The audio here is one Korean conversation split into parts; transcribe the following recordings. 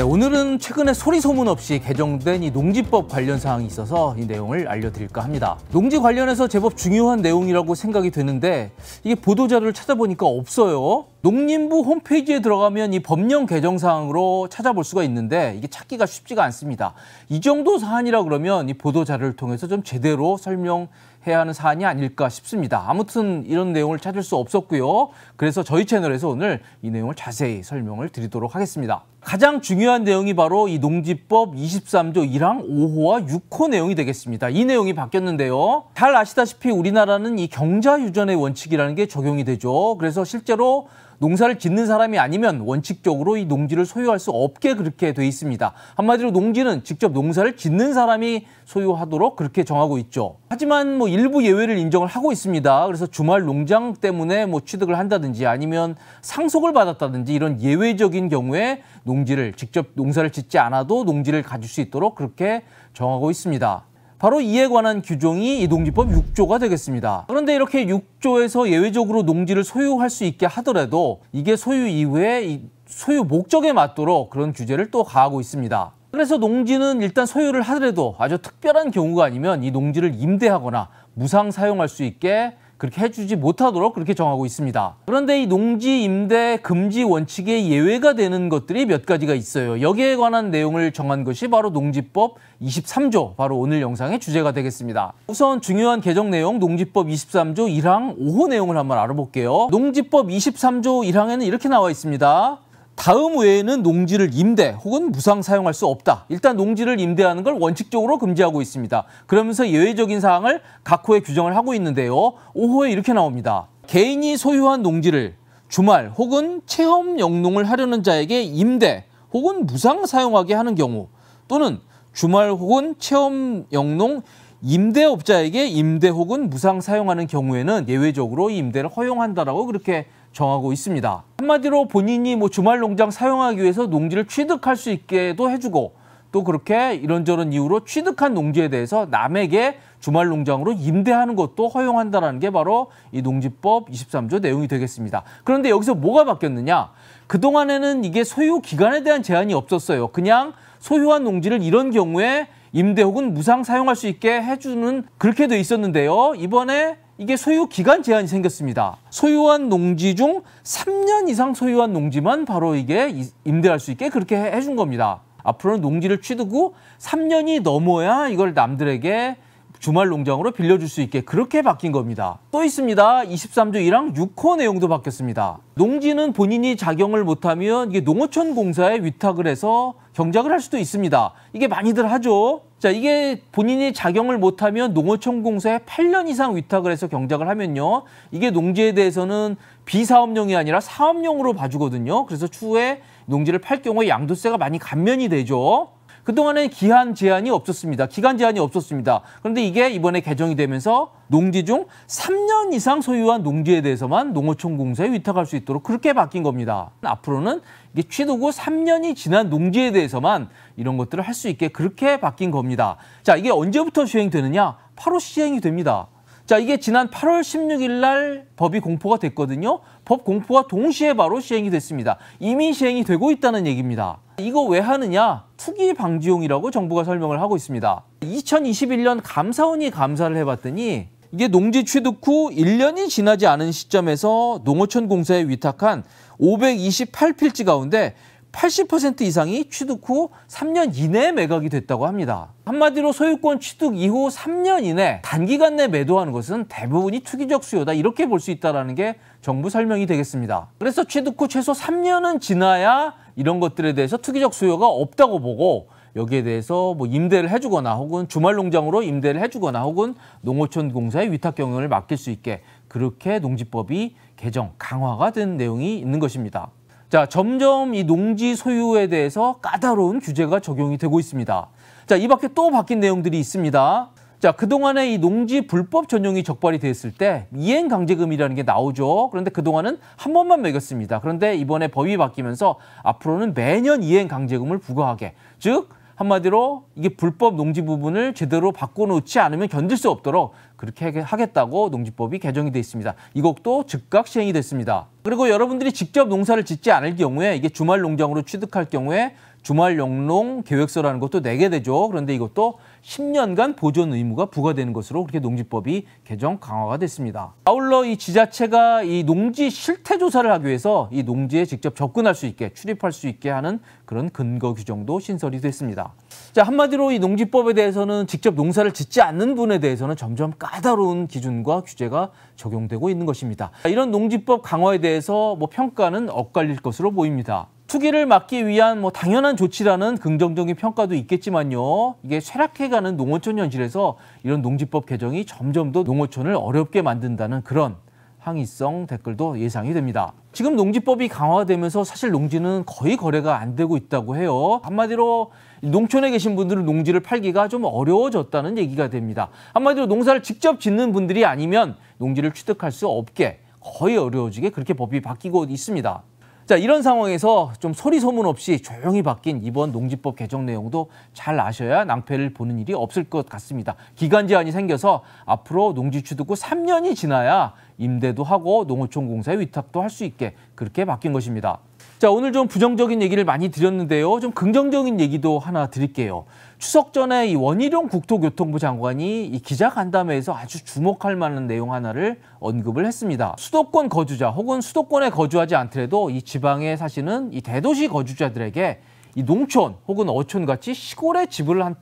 오늘은 최근에 소리 소문 없이 개정된 이 농지법 관련 사항이 있어서 이 내용을 알려드릴까 합니다. 농지 관련해서 제법 중요한 내용이라고 생각이 되는데 이게 보도자료를 찾아보니까 없어요. 농림부 홈페이지에 들어가면 이 법령 개정 사항으로 찾아볼 수가 있는데 이게 찾기가 쉽지가 않습니다. 이 정도 사안이라 그러면 이 보도자료를 통해서 좀 제대로 설명해야 하는 사안이 아닐까 싶습니다. 아무튼 이런 내용을 찾을 수 없었고요. 그래서 저희 채널에서 오늘 이 내용을 자세히 설명을 드리도록 하겠습니다. 가장 중요한 내용이 바로 이 농지법 23조 1항 5호와 6호 내용이 되겠습니다. 이 내용이 바뀌었는데요. 잘 아시다시피 우리나라는 이 경자유전의 원칙이라는 게 적용이 되죠. 그래서 실제로 농사를 짓는 사람이 아니면 원칙적으로 이 농지를 소유할 수 없게 그렇게 돼 있습니다. 한마디로 농지는 직접 농사를 짓는 사람이 소유하도록 그렇게 정하고 있죠. 하지만 일부 예외를 인정을 하고 있습니다. 그래서 주말 농장 때문에 취득을 한다든지 아니면 상속을 받았다든지 이런 예외적인 경우에 농지를 직접 농사를 짓지 않아도 농지를 가질 수 있도록 그렇게 정하고 있습니다. 바로 이에 관한 규정이 이 농지법 6조가 되겠습니다. 그런데 이렇게 6조에서 예외적으로 농지를 소유할 수 있게 하더라도 이게 소유 이후에 이 소유 목적에 맞도록 그런 규제를 또 가하고 있습니다. 그래서 농지는 일단 소유를 하더라도 아주 특별한 경우가 아니면 이 농지를 임대하거나 무상 사용할 수 있게 그렇게 해주지 못하도록 그렇게 정하고 있습니다. 그런데 이 농지 임대 금지 원칙에 예외가 되는 것들이 몇 가지가 있어요. 여기에 관한 내용을 정한 것이 바로 농지법 23조, 바로 오늘 영상의 주제가 되겠습니다. 우선 중요한 개정 내용 농지법 23조 1항 5호 내용을 한번 알아볼게요. 농지법 23조 1항에는 이렇게 나와 있습니다. 다음 외에는 농지를 임대 혹은 무상 사용할 수 없다. 일단 농지를 임대하는 걸 원칙적으로 금지하고 있습니다. 그러면서 예외적인 사항을 각 호에 규정을 하고 있는데요. 5호에 이렇게 나옵니다. 개인이 소유한 농지를 주말 혹은 체험 영농을 하려는 자에게 임대 혹은 무상 사용하게 하는 경우 또는 주말 혹은 체험 영농 임대업자에게 임대 혹은 무상 사용하는 경우에는 예외적으로 이 임대를 허용한다라고 그렇게 정하고 있습니다. 한마디로 본인이 주말 농장 사용하기 위해서 농지를 취득할 수 있게도 해주고 또 그렇게 이런저런 이유로 취득한 농지에 대해서 남에게 주말 농장으로 임대하는 것도 허용한다는 게 바로 이 농지법 23조 내용이 되겠습니다. 그런데 여기서 뭐가 바뀌었느냐? 그동안에는 이게 소유 기간에 대한 제한이 없었어요. 그냥 소유한 농지를 이런 경우에 임대 혹은 무상 사용할 수 있게 해주는 그렇게 돼 있었는데요. 이번에 이게 소유 기간 제한이 생겼습니다. 소유한 농지 중 3년 이상 소유한 농지만 바로 이게 임대할 수 있게 그렇게 해준 겁니다. 앞으로는 농지를 취득 후 3년이 넘어야 이걸 남들에게 주말 농장으로 빌려줄 수 있게 그렇게 바뀐 겁니다. 또 있습니다. 23조 1항 6호 내용도 바뀌었습니다. 농지는 본인이 작용을 못하면 이게 농어촌 공사에 위탁을 해서 경작을 할 수도 있습니다. 이게 많이들 하죠. 자, 이게 본인이 작용을 못하면 농어촌 공사에 8년 이상 위탁을 해서 경작을 하면요. 이게 농지에 대해서는 비사업용이 아니라 사업용으로 봐주거든요. 그래서 추후에 농지를 팔 경우에 양도세가 많이 감면이 되죠. 그동안엔 기한 제한이 없었습니다. 기간 제한이 없었습니다. 그런데 이게 이번에 개정이 되면서 농지 중 3년 이상 소유한 농지에 대해서만 농어촌 공사에 위탁할 수 있도록 그렇게 바뀐 겁니다. 앞으로는 이게 취득 후 3년이 지난 농지에 대해서만 이런 것들을 할 수 있게 그렇게 바뀐 겁니다. 자, 이게 언제부터 시행되느냐? 바로 시행이 됩니다. 자, 이게 지난 8월 16일 날 법이 공포가 됐거든요. 법 공포와 동시에 바로 시행이 됐습니다. 이미 시행이 되고 있다는 얘기입니다. 이거 왜 하느냐? 투기 방지용이라고 정부가 설명을 하고 있습니다. 2021년 감사원이 감사를 해봤더니 이게 농지 취득 후 1년이 지나지 않은 시점에서 농어촌 공사에 위탁한 528필지 가운데 80% 이상이 취득 후 3년 이내에 매각이 됐다고 합니다. 한마디로 소유권 취득 이후 3년 이내 단기간 내 매도하는 것은 대부분이 투기적 수요다 이렇게 볼 수 있다는 게 정부 설명이 되겠습니다. 그래서 취득 후 최소 3년은 지나야 이런 것들에 대해서 투기적 수요가 없다고 보고 여기에 대해서 임대를 해주거나 혹은 주말 농장으로 임대를 해주거나 혹은 농어촌 공사의 위탁 경영을 맡길 수 있게 그렇게 농지법이 개정, 강화가 된 내용이 있는 것입니다. 자, 점점 이 농지 소유에 대해서 까다로운 규제가 적용이 되고 있습니다. 자, 이 밖에 또 바뀐 내용들이 있습니다. 자, 그동안에 이 농지 불법 전용이 적발이 됐을 때 이행강제금이라는 게 나오죠. 그런데 그동안은 한 번만 매겼습니다. 그런데 이번에 법이 바뀌면서 앞으로는 매년 이행강제금을 부과하게, 즉 한마디로 이게 불법 농지 부분을 제대로 바꿔놓지 않으면 견딜 수 없도록 그렇게 하겠다고 농지법이 개정이 돼 있습니다. 이것도 즉각 시행이 됐습니다. 그리고 여러분들이 직접 농사를 짓지 않을 경우에 이게 주말 농장으로 취득할 경우에 주말 영농 계획서라는 것도 내게 되죠. 그런데 이것도 10년간 보존 의무가 부과되는 것으로 그렇게 농지법이 개정 강화가 됐습니다. 아울러 이 지자체가 이 농지 실태 조사를 하기 위해서 이 농지에 직접 접근할 수 있게 출입할 수 있게 하는 그런 근거 규정도 신설이 됐습니다. 자, 한마디로 이 농지법에 대해서는 직접 농사를 짓지 않는 분에 대해서는 점점 까다로운 기준과 규제가 적용되고 있는 것입니다. 이런 농지법 강화에 대해서 평가는 엇갈릴 것으로 보입니다. 투기를 막기 위한 당연한 조치라는 긍정적인 평가도 있겠지만요. 이게 쇠락해가는 농어촌 현실에서 이런 농지법 개정이 점점 더 농어촌을 어렵게 만든다는 그런 항의성 댓글도 예상이 됩니다. 지금 농지법이 강화되면서 사실 농지는 거의 거래가 안 되고 있다고 해요. 한마디로 농촌에 계신 분들은 농지를 팔기가 좀 어려워졌다는 얘기가 됩니다. 한마디로 농사를 직접 짓는 분들이 아니면 농지를 취득할 수 없게 거의 어려워지게 그렇게 법이 바뀌고 있습니다. 자, 이런 상황에서 좀 소리 소문 없이 조용히 바뀐 이번 농지법 개정 내용도 잘 아셔야 낭패를 보는 일이 없을 것 같습니다. 기간 제한이 생겨서 앞으로 농지 취득 후 3년이 지나야 임대도 하고 농어촌 공사에 위탁도 할 수 있게 그렇게 바뀐 것입니다. 자, 오늘 좀 부정적인 얘기를 많이 드렸는데요. 좀 긍정적인 얘기도 하나 드릴게요. 추석 전에 이 원희룡 국토교통부 장관이 이 기자간담회에서 아주 주목할 만한 내용 하나를 언급을 했습니다. 수도권 거주자 혹은 수도권에 거주하지 않더라도 이 지방에 사시는 이 대도시 거주자들에게 이 농촌 혹은 어촌같이 시골에 집을 한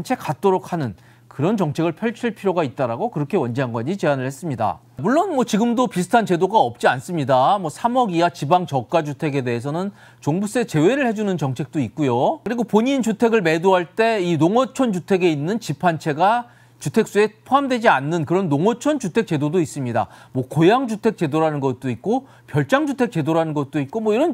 채 갖도록 하는 그런 정책을 펼칠 필요가 있다라고 그렇게 원 장관이 제안을 했습니다. 물론 지금도 비슷한 제도가 없지 않습니다. 3억 이하 지방 저가 주택에 대해서는 종부세 제외를 해주는 정책도 있고요. 그리고 본인 주택을 매도할 때 이 농어촌 주택에 있는 집 한 채가 주택수에 포함되지 않는 그런 농어촌 주택 제도도 있습니다. 고양 주택 제도라는 것도 있고 별장 주택 제도라는 것도 있고 이런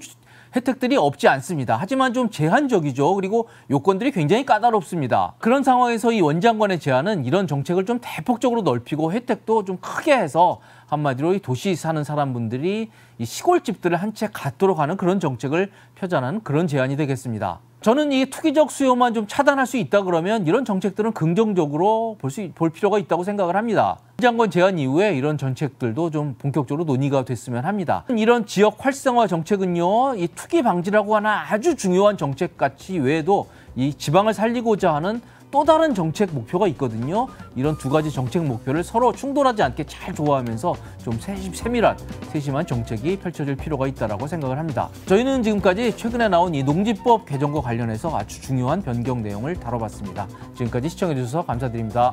혜택들이 없지 않습니다. 하지만 좀 제한적이죠. 그리고 요건들이 굉장히 까다롭습니다. 그런 상황에서 이 원장관의 제안은 이런 정책을 좀 대폭적으로 넓히고 혜택도 좀 크게 해서 한마디로 이 도시 사는 사람분들이 이 시골집들을 한 채 갖도록 하는 그런 정책을 펴자는 그런 제안이 되겠습니다. 저는 이 투기적 수요만 좀 차단할 수 있다 그러면 이런 정책들은 긍정적으로 볼 필요가 있다고 생각을 합니다. 장관 제안 이후에 이런 정책들도 좀 본격적으로 논의가 됐으면 합니다. 이런 지역 활성화 정책은요, 이 투기 방지라고 하는 아주 중요한 정책 같이 외에도 이 지방을 살리고자 하는 또 다른 정책 목표가 있거든요. 이런 두 가지 정책 목표를 서로 충돌하지 않게 잘 조화하면서 좀 세심한 정책이 펼쳐질 필요가 있다고 생각을 합니다. 저희는 지금까지 최근에 나온 이 농지법 개정과 관련해서 아주 중요한 변경 내용을 다뤄봤습니다. 지금까지 시청해주셔서 감사드립니다.